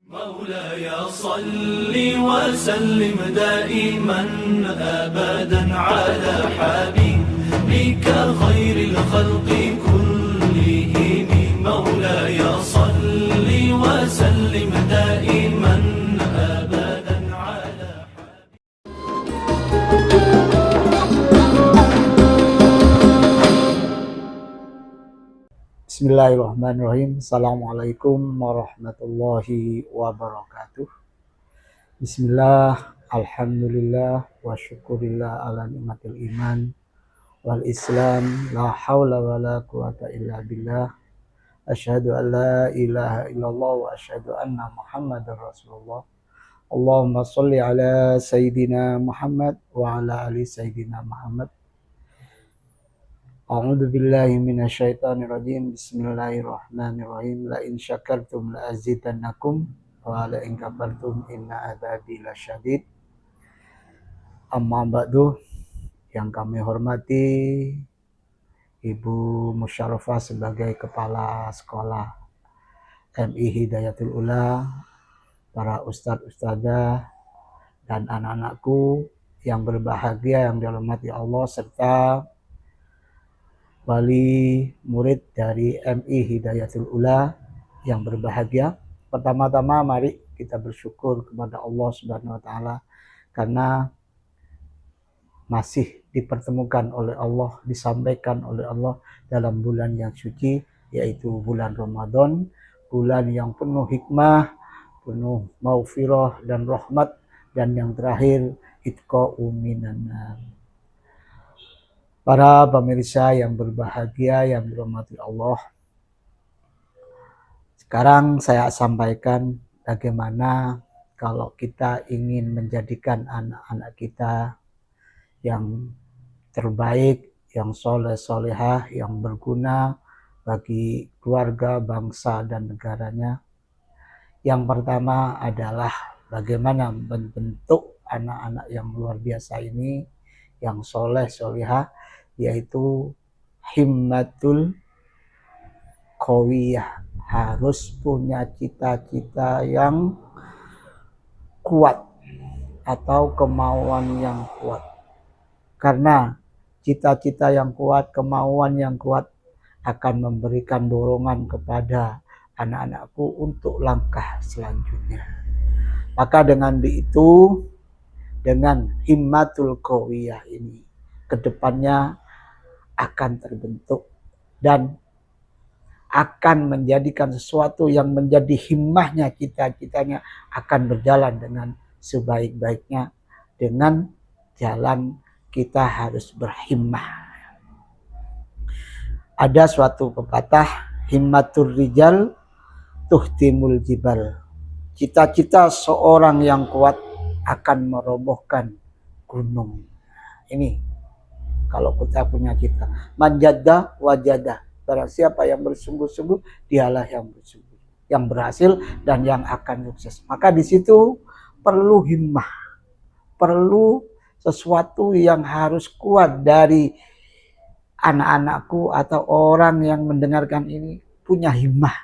مولاي صل وسلم دائما أبدا على حبيبك خير الخلق كلهم. مولاي صل وسلم دائما أبدا على Bismillahirrahmanirrahim. Assalamualaikum warahmatullahi wabarakatuh. Bismillah, alhamdulillah, wa syukurillah ala nikmatil iman wal islam. La hawla wa la quwata illa billah. Asyhadu an la ilaha illallah wa asyhadu anna muhammadar rasulullah. Allahumma salli ala sayyidina Muhammad wa ala ali sayyidina Muhammad. A'udzu billahi minasyaitonir rajim. Bismillahirrahmanirrahim. La in syakartum la azidannakum wa la in kafartum inna adzabi lasyadid. Amma ba'du, yang kami hormati Ibu Musyarrafah sebagai Kepala Sekolah MI Hidayatul Ula, para ustadz ustadzah dan anak-anakku yang berbahagia yang dirahmati Allah, serta wali murid dari MI Hidayatul Ula yang berbahagia. Pertama-tama mari kita bersyukur kepada Allah Subhanahu wa taala karena masih dipertemukan oleh Allah, disampaikan oleh Allah dalam bulan yang suci, yaitu bulan Ramadan, bulan yang penuh hikmah, penuh maufirah dan rahmat, dan yang terakhir itqa'u minan nar. Para pemirsa yang berbahagia yang dirahmati Allah, sekarang saya sampaikan bagaimana kalau kita ingin menjadikan anak-anak kita yang terbaik, yang soleh-solehah, yang berguna bagi keluarga, bangsa, dan negaranya. Yang pertama adalah bagaimana membentuk anak-anak yang luar biasa ini, yang soleh-solehah, yaitu himmatul qawiyah, harus punya cita-cita yang kuat atau kemauan yang kuat. Karena cita-cita yang kuat, kemauan yang kuat akan memberikan dorongan kepada anak-anakku untuk langkah selanjutnya. Maka dengan itu, dengan himmatul qawiyah ini, kedepannya akan terbentuk dan akan menjadikan sesuatu yang menjadi himmahnya, cita-citanya akan berjalan dengan sebaik-baiknya. Dengan jalan kita harus berhimmah. Ada suatu pepatah, himmatur rijal tuhtimul jibal. Cita-cita seorang yang kuat akan merobohkan gunung. Ini kalau kita punya cita, manjada wajada, barang siapa yang bersungguh-sungguh, dialah yang bersungguh, yang berhasil dan yang akan sukses. Maka di situ perlu himmah, perlu sesuatu yang harus kuat dari anak-anakku atau orang yang mendengarkan ini, punya himmah,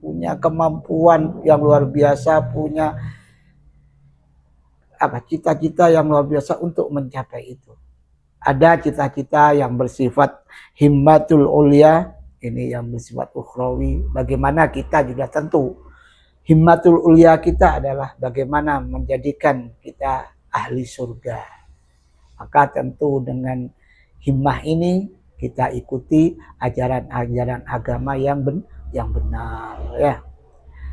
punya kemampuan yang luar biasa, punya cita-cita yang luar biasa untuk mencapai itu. Ada cita-cita yang bersifat himmatul ulia, ini yang bersifat ukhrawi. Bagaimana kita juga tentu himmatul ulia kita adalah bagaimana menjadikan kita ahli surga. Maka tentu dengan himmah ini kita ikuti ajaran-ajaran agama yang benar, ya.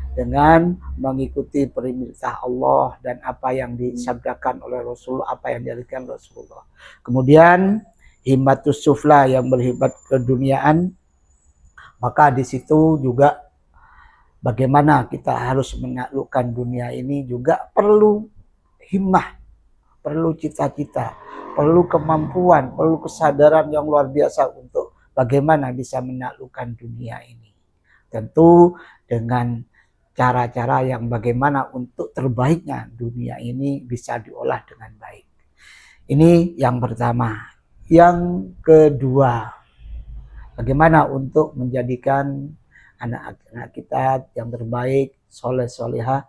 Dengan mengikuti perintah Allah dan apa yang disabdakan oleh Rasulullah, apa yang diajarkan Rasulullah. Kemudian himmatus sufla yang berhimmat keduniaan, maka di situ juga bagaimana kita harus menaklukkan dunia ini juga perlu himmah, perlu cita-cita, perlu kemampuan, perlu kesadaran yang luar biasa untuk bagaimana bisa menaklukkan dunia ini. Tentu dengan cara-cara yang bagaimana untuk terbaiknya dunia ini bisa diolah dengan baik. Ini yang pertama. Yang kedua, bagaimana untuk menjadikan anak-anak kita yang terbaik, soleh solehah,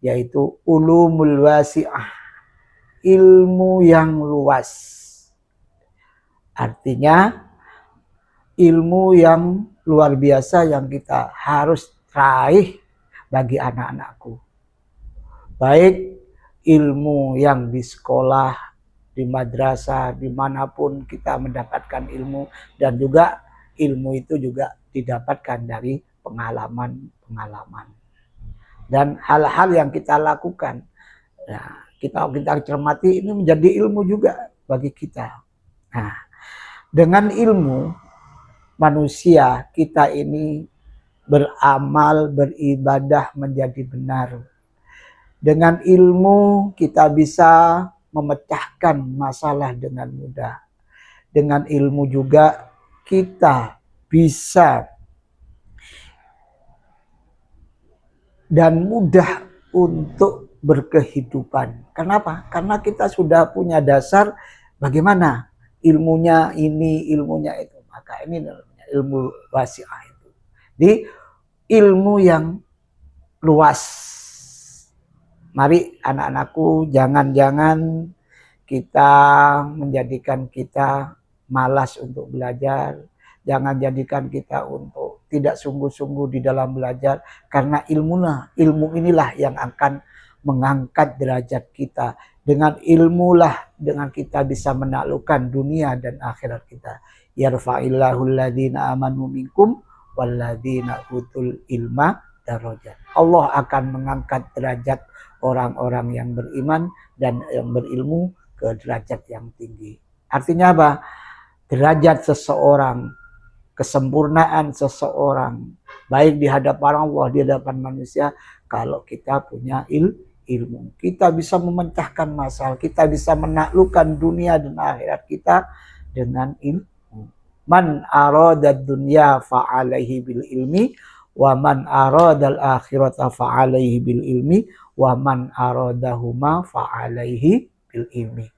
yaitu ulumul wasi'ah, ilmu yang luas. Artinya ilmu yang luar biasa yang kita harus raih bagi anak-anakku. Baik ilmu yang di sekolah, di madrasah, dimanapun kita mendapatkan ilmu, dan juga ilmu itu juga didapatkan dari pengalaman-pengalaman dan hal-hal yang kita lakukan. Nah, kita cermati, ini menjadi ilmu juga bagi kita. Nah, dengan ilmu manusia kita ini beramal, beribadah menjadi benar. Dengan ilmu kita bisa memecahkan masalah dengan mudah. Dengan ilmu juga kita bisa dan mudah untuk berkehidupan. Kenapa? Karena kita sudah punya dasar bagaimana ilmunya ini, ilmunya itu. Maka ini ilmu wasi'ah itu. Di ilmu yang luas. Mari anak-anakku, jangan-jangan kita menjadikan kita malas untuk belajar. Jangan jadikan kita untuk tidak sungguh-sungguh di dalam belajar. Karena ilmu inilah yang akan mengangkat derajat kita. Dengan ilmulah dengan kita bisa menaklukkan dunia dan akhirat kita. Yarfa'illahu alladhina amanu minkum walladhina utul ilma darajat. Allah akan mengangkat derajat orang-orang yang beriman dan yang berilmu ke derajat yang tinggi. Artinya apa? Derajat seseorang, kesempurnaan seseorang, baik di hadapan Allah, di hadapan manusia, kalau kita punya ilmu. Kita bisa memecahkan masalah, kita bisa menaklukkan dunia dan akhirat kita dengan ilmu. Man aradad dunya fa'alaihi bil ilmi, wa man aradal akhirata fa'alaihi bil ilmi, wa man aradahuma fa'alaihi bil ilmi.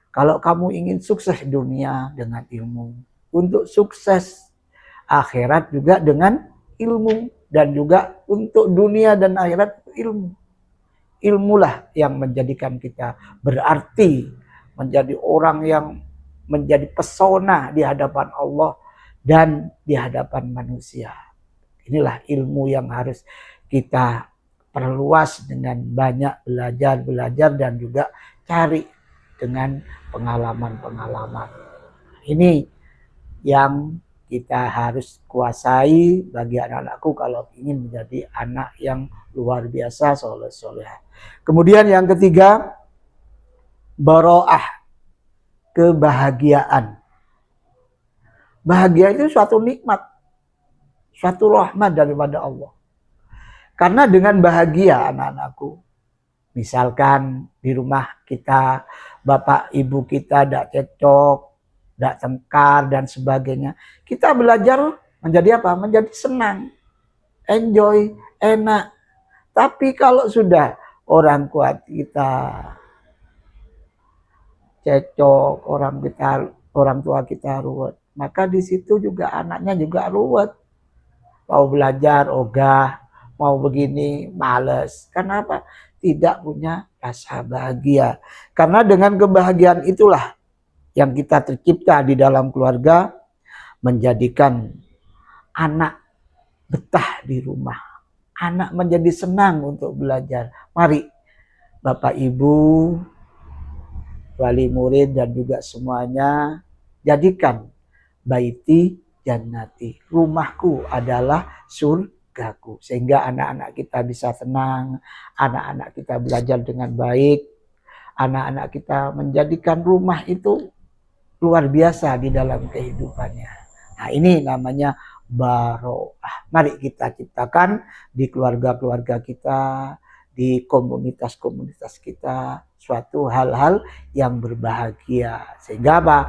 Kalau kamu ingin sukses dunia dengan ilmu, untuk sukses akhirat juga dengan ilmu, dan juga untuk dunia dan akhirat ilmu. Ilmulah yang menjadikan kita berarti, menjadi orang yang menjadi pesona di hadapan Allah dan di hadapan manusia. Inilah ilmu yang harus kita perluas dengan banyak belajar dan juga cari dengan pengalaman-pengalaman. Ini yang kita harus kuasai bagi anak-anakku kalau ingin menjadi anak yang luar biasa soleh-solehah. Kemudian yang ketiga, baro'ah, kebahagiaan. Bahagia itu suatu nikmat, suatu rahmat daripada Allah. Karena dengan bahagia anak-anakku, misalkan di rumah kita, bapak ibu kita tidak cocok, tidak tengkar dan sebagainya, kita belajar menjadi apa? Menjadi senang, enjoy, enak. Tapi kalau sudah orang kuat kita cocok, orang tua kita ruwet, maka di situ juga anaknya juga ruwet. Mau belajar ogah, mau begini males. Kenapa? Tidak punya rasa bahagia. Karena dengan kebahagiaan itulah yang kita tercipta di dalam keluarga, menjadikan anak betah di rumah. Anak menjadi senang untuk belajar. Mari Bapak Ibu, wali murid dan juga semuanya, jadikan baiti jannati, rumahku adalah surgaku. Sehingga anak-anak kita bisa tenang, anak-anak kita belajar dengan baik, anak-anak kita menjadikan rumah itu luar biasa di dalam kehidupannya. Nah, ini namanya baro'ah. Mari kita ciptakan di keluarga-keluarga kita, di komunitas-komunitas kita, suatu hal-hal yang berbahagia. Sehingga apa?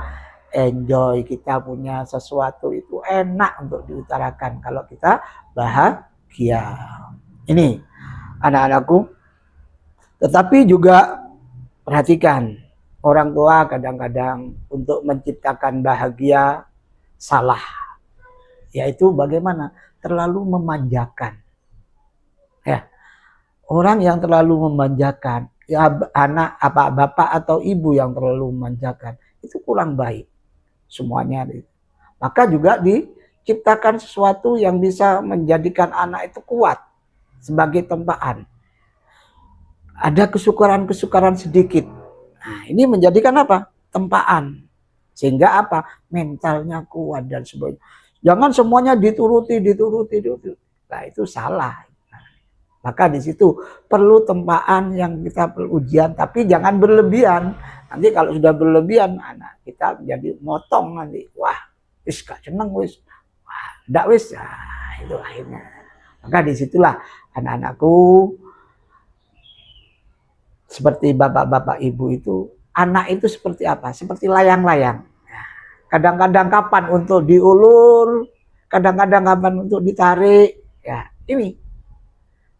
Enjoy, kita punya sesuatu itu enak untuk diutarakan kalau kita bahagia. Ini anak-anakku. Tetapi juga perhatikan, orang tua kadang-kadang untuk menciptakan bahagia salah. Yaitu bagaimana? terlalu memanjakan. Ya, orang yang terlalu memanjakan, ya anak apa bapak atau ibu yang terlalu memanjakan itu kurang baik semuanya. Maka juga diciptakan sesuatu yang bisa menjadikan anak itu kuat sebagai tempaan. Ada kesukaran-kesukaran sedikit. Nah, ini menjadikan apa? Tempaan. Sehingga apa? Mentalnya kuat dan sebagainya. Jangan semuanya dituruti. Nah, itu salah. Maka di situ perlu tempaan yang kita perlu ujian, tapi jangan berlebihan. Nanti kalau sudah berlebihan, anak kita menjadi motong nanti. Wah, wis gak seneng wis. Wah, ndak wis. Nah, itu akhirnya. Maka disitulah anak-anakku, seperti bapak-bapak ibu itu, anak itu seperti apa? Seperti layang-layang. Kadang-kadang kapan untuk diulur, kadang-kadang kapan untuk ditarik. Ya, ini.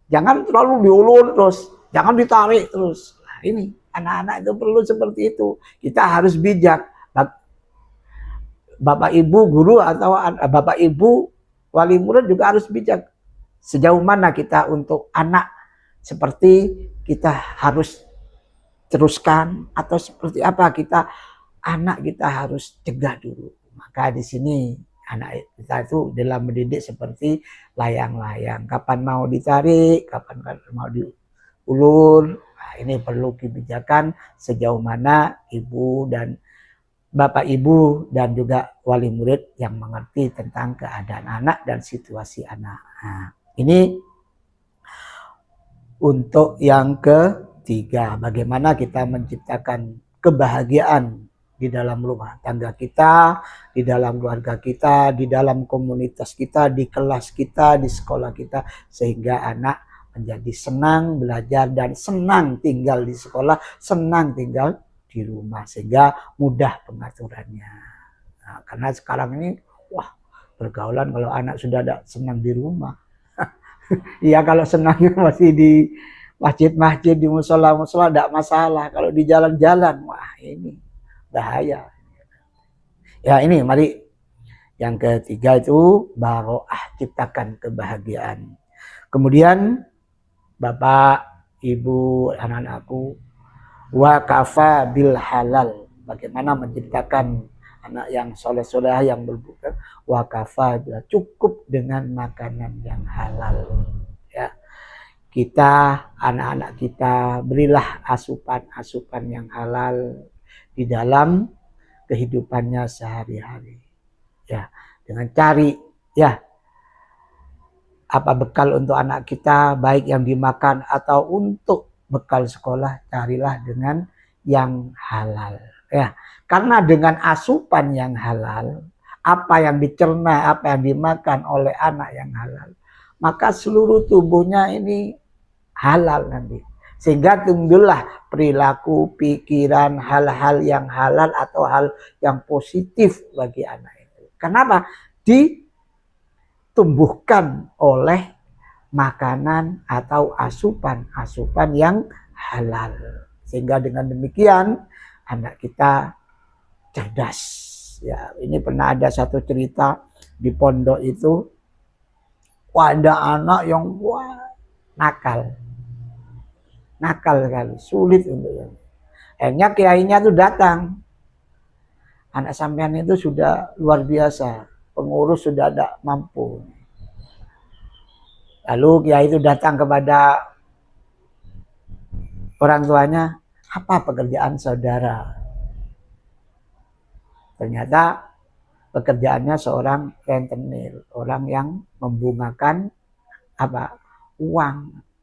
Jangan terlalu diulur terus, jangan ditarik terus. Nah, ini anak-anak itu perlu seperti itu. Kita harus bijak. Bapak ibu guru atau bapak ibu wali murid juga harus bijak. Sejauh mana kita untuk anak seperti kita harus teruskan atau seperti apa anak kita harus cegah dulu. Maka di sini anak kita itu dalam mendidik seperti layang-layang. Kapan mau ditarik, kapan mau diulur. Nah, ini perlu kebijakan sejauh mana ibu dan bapak ibu dan juga wali murid yang mengerti tentang keadaan anak dan situasi anak. Nah, ini untuk yang ketiga, bagaimana kita menciptakan kebahagiaan di dalam rumah tangga kita, di dalam keluarga kita, di dalam komunitas kita, di kelas kita, di sekolah kita, sehingga anak menjadi senang belajar dan senang tinggal di sekolah, senang tinggal di rumah, sehingga mudah pengaturannya. Nah, karena sekarang ini, wah, pergaulan kalau anak sudah ada senang di rumah. Iya, kalau senangnya masih di masjid-masjid, di musola-musola tidak masalah. Kalau di jalan-jalan, wah ini bahaya. Ya ini, mari yang ketiga itu baroah, ciptakan kebahagiaan. Kemudian bapak, ibu, anak-anakku, wakafa bil halal. Bagaimana menciptakan anak yang soleh-soleh, yang berbuka, wakafa, cukup dengan makanan yang halal. Ya, kita, anak-anak kita, berilah asupan-asupan yang halal di dalam kehidupannya sehari-hari. Ya, dengan cari ya apa bekal untuk anak kita, baik yang dimakan atau untuk bekal sekolah, carilah dengan yang halal. Ya, karena dengan asupan yang halal, apa yang dicerna, apa yang dimakan oleh anak yang halal, maka seluruh tubuhnya ini halal nanti. Sehingga timbullah perilaku, pikiran, hal-hal yang halal atau hal yang positif bagi anak itu. Kenapa? Ditumbuhkan oleh makanan atau asupan-asupan yang halal. Sehingga dengan demikian anak kita cerdas. Ya, ini pernah ada satu cerita di pondok itu, ada anak yang nakal sekali, sulit untuk. Akhirnya kiainya itu datang. Anak sampean itu sudah luar biasa, pengurus sudah ada mampu. Lalu kiai itu datang kepada orang tuanya, apa pekerjaan saudara? Ternyata pekerjaannya seorang rentenir, orang yang membungakan uang.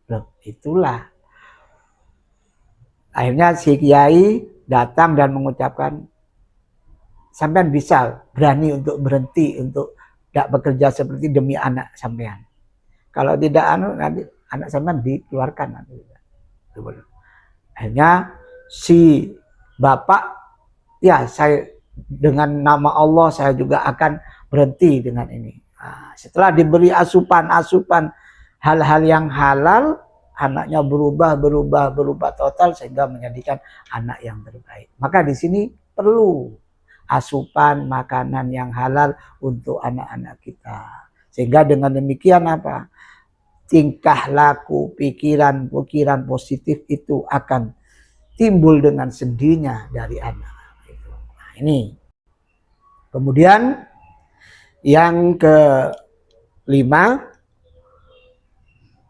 Loh, itulah. Akhirnya si kiai datang dan mengucapkan, sampean bisa berani untuk berhenti untuk tidak bekerja seperti demi anak sampean. Kalau tidak nanti anak sampean dikeluarkan nanti. Akhirnya si bapak, ya saya dengan nama Allah saya juga akan berhenti dengan ini. Nah, setelah diberi asupan hal-hal yang halal, anaknya berubah total sehingga menjadikan anak yang terbaik. Maka di sini perlu asupan makanan yang halal untuk anak-anak kita. Sehingga dengan demikian apa? Tingkah laku, pikiran positif itu akan timbul dengan sendirinya dari anak. Nah, ini. Kemudian yang kelima,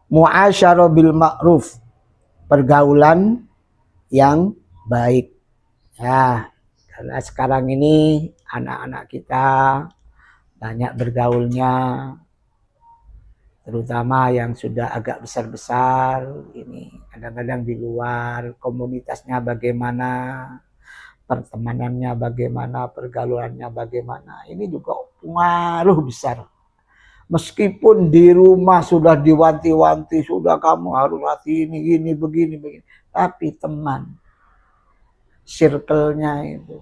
muasyarah bil ma'ruf, pergaulan yang baik. Ya, karena sekarang ini anak-anak kita banyak bergaulnya, terutama yang sudah agak besar-besar ini, kadang-kadang di luar, komunitasnya bagaimana, pertemanannya bagaimana, pergaulannya bagaimana, ini juga pengaruh besar. Meskipun di rumah sudah diwanti-wanti, sudah kamu harus hati ini, gini, begini, tapi teman, circle-nya itu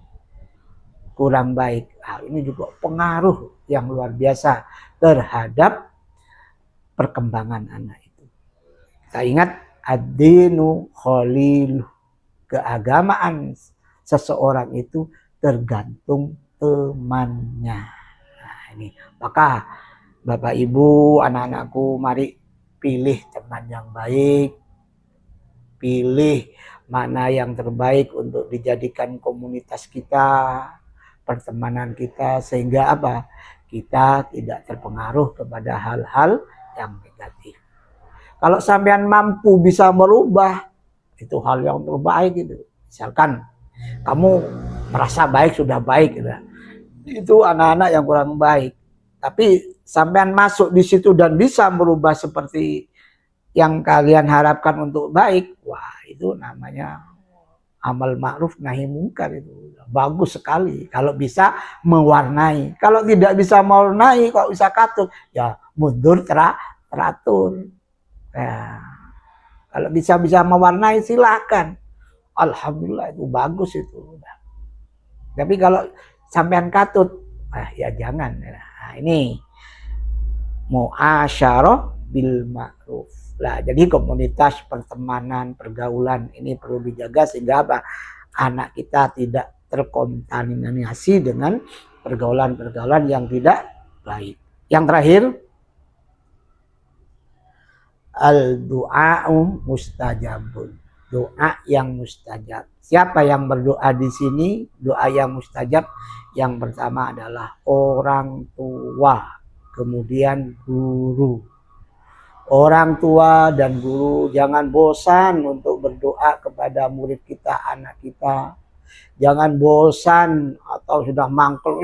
kurang baik. Nah, ini juga pengaruh yang luar biasa terhadap perkembangan anak itu. Kita ingat ad-dinu khalil, keagamaan seseorang itu tergantung temannya. Nah, ini maka Bapak Ibu, anak-anakku, mari pilih teman yang baik, pilih mana yang terbaik untuk dijadikan komunitas kita, pertemanan kita, sehingga apa? Kita tidak terpengaruh kepada hal-hal yang negatif. Kalau sampean mampu bisa merubah, itu hal yang terbaik itu. Misalkan kamu merasa baik, sudah baik gitu. Itu anak-anak yang kurang baik. Tapi sampean masuk di situ dan bisa merubah seperti yang kalian harapkan untuk baik, wah itu namanya amal ma'ruf nahi mungkar, itu bagus sekali kalau bisa mewarnai. Kalau tidak bisa mewarnai, kok bisa katut, ya mundur teratur. Ya, kalau bisa mewarnai silakan, alhamdulillah itu bagus itu. Tapi kalau sampean katut, ya jangan. Nah, ini muasyarah bil ma'ruf. Nah, jadi komunitas, pertemanan, pergaulan ini perlu dijaga sehingga apa? Anak kita tidak terkontaminasi dengan pergaulan-pergaulan yang tidak baik. Yang terakhir, al-du'a'u mustajabun. Doa yang mustajab. Siapa yang berdoa di sini? Doa yang mustajab yang pertama adalah orang tua, kemudian guru. Orang tua dan guru jangan bosan untuk berdoa kepada murid kita, anak kita. Jangan bosan atau sudah mangkel,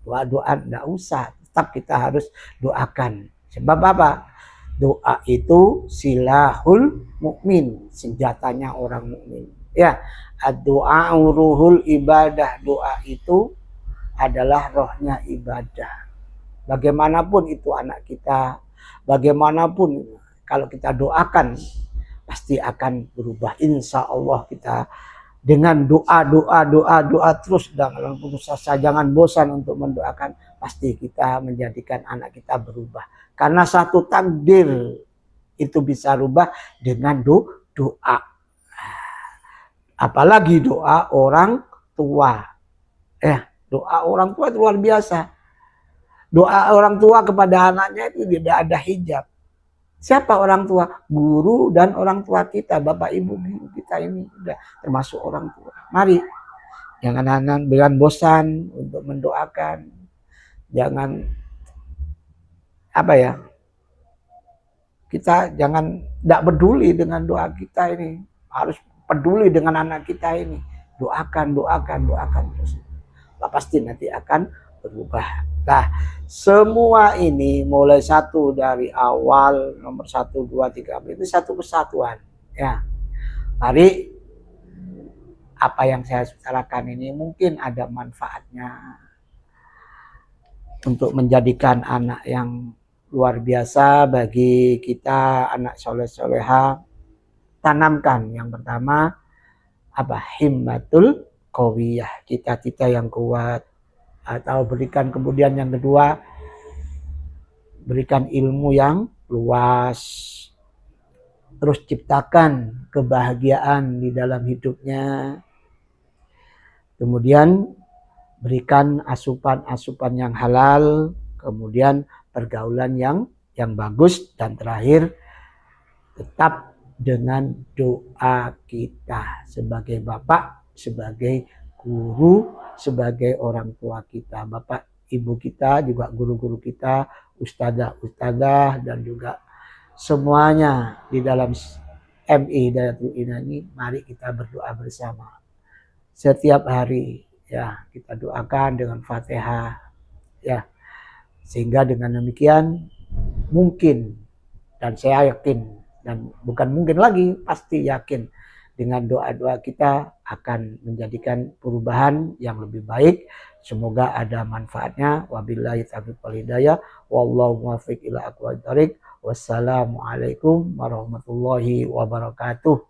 doa enggak usah. Tetap kita harus doakan. Sebab apa? Doa itu silahul mukmin, senjatanya orang mukmin. Ya, doa ruhul ibadah. Doa itu adalah rohnya ibadah. Bagaimanapun itu anak kita, bagaimanapun kalau kita doakan pasti akan berubah. Insya Allah kita dengan doa terus dalam putus asa, jangan bosan untuk mendoakan, pasti kita menjadikan anak kita berubah. Karena satu takdir itu bisa rubah dengan doa. Apalagi doa orang tua. Doa orang tua itu luar biasa. Doa orang tua kepada anaknya itu tidak ada hijab. Siapa orang tua? Guru dan orang tua kita, bapak ibu kita ini sudah termasuk orang tua. Mari, jangan bosan untuk mendoakan. Jangan kita jangan tidak peduli dengan doa kita ini. Harus peduli dengan anak kita ini. Doakan terus. Pasti nanti akan berubah. Nah, semua ini mulai satu dari awal, nomor 1, 2, 3, itu satu kesatuan. Ya, mari apa yang saya bicarakan ini mungkin ada manfaatnya untuk menjadikan anak yang luar biasa bagi kita, anak soleh-soleha. Tanamkan yang pertama himmatul qawiyah, cita-cita yang kuat. Atau berikan kemudian yang kedua, berikan ilmu yang luas. Terus ciptakan kebahagiaan di dalam hidupnya. Kemudian berikan asupan-asupan yang halal. Kemudian pergaulan yang bagus. Dan terakhir, tetap dengan doa kita sebagai bapak, sebagai guru, sebagai orang tua kita, bapak ibu kita, juga guru-guru kita, ustadzah dan juga semuanya di dalam MI Hidayatul Inayah ini. Mari kita berdoa bersama setiap hari, ya, kita doakan dengan Fatihah, ya, sehingga dengan demikian mungkin, dan saya yakin, dan bukan mungkin lagi, pasti yakin, dengan doa-doa kita akan menjadikan perubahan yang lebih baik. Semoga ada manfaatnya. Wabillahi taufiq wal hidayah, wallahu muwaffiq ila aqwamit thoriq. Wassalamualaikum warahmatullahi wabarakatuh.